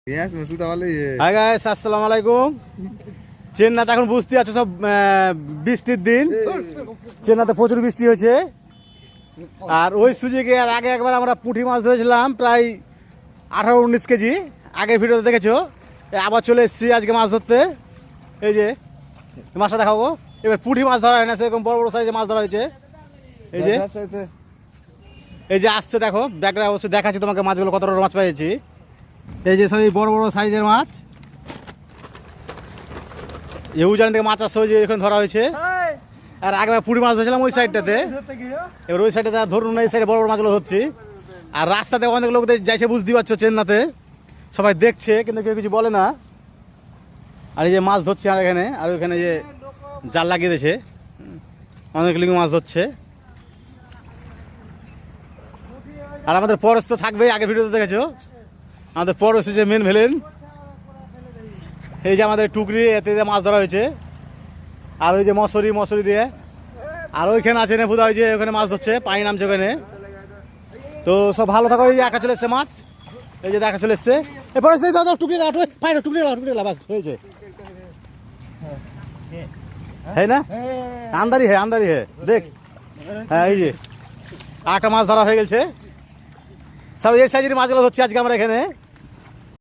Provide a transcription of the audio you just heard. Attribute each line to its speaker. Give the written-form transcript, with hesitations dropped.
Speaker 1: Hi guys, আসসালামু আলাইকুম। চেন্নাইতে এখন বুঝতে আছো সব বৃষ্টির দিন। চেন্নাইতে প্রচুর বৃষ্টি হয়েছে। আর ওই সুযোগে আর আগে একবার আমরা পুঁটি মাছ ধরেছিলাম প্রায় 18-19 কেজি। আগের ভিডিওতে দেখেছো। আবার চলে এসেছি আজকে মাছ ধরতে। এই যে মাছটা দেখাবো। এবার পুঁটি মাছ ধরা হয় না, সেরকম বড় বড় সাইজে মাছ ধরা হয়েছে। এই যে আসছে, দেখো ব্যাগটা অবশ্যই দেখাচ্ছি তোমাকে মাছগুলো কত বড় মাছ পেয়েছি। এই যে সব বড় বড় সাইজের মাছ, এই উজান থেকে মাছ আসছে, ওই যে এখানে ধরা হয়েছে। আর আগে পুঁটি মাছ ধরেছিলাম ওই সাইডটাতে, এবার ওই সাইডটাতে আর ধরুন না, এই সাইডে বড় বড় মাছগুলো ধরছি। আর রাস্তাতে অনেক লোকদের যাইছে, বুঝতে পারছো চেন্নাইতে সবাই দেখছে কিন্তু কেউ কিছু বলে না। আর এই যে মাছ ধরছে আর এখানে, আর ওইখানে যে জাল লাগিয়ে দিয়েছে, অনেক লোক মাছ ধরছে। আর আমাদের পরশ তো থাকবেই, আগে ভিডিওতে দেখেছো আমাদের পরশ যে মেন ভিলেন। এই যে আমাদের টুকরি, এতে দিয়ে মাছ ধরা হয়েছে। আর ওই যে মশারি দিয়ে, আর ওইখানে আছে নেপুদা, ওই যে ওখানে মাছ ধরছে, পানি নামছে ওখানে। তো সব ভালো থাকো। এই যে একা চলে এসছে মাছ, এই যে দেখা চলে এসছে। এরপরে সেই দাদা টুকরি বাস হয়েছে। হ্যাঁ না, আন্দারি হে দেখ। হ্যাঁ, এই যে একটা মাছ ধরা হয়ে গেছে। সব এই সাইজের মাছগুলো ধরছি আজকে আমরা এখানে।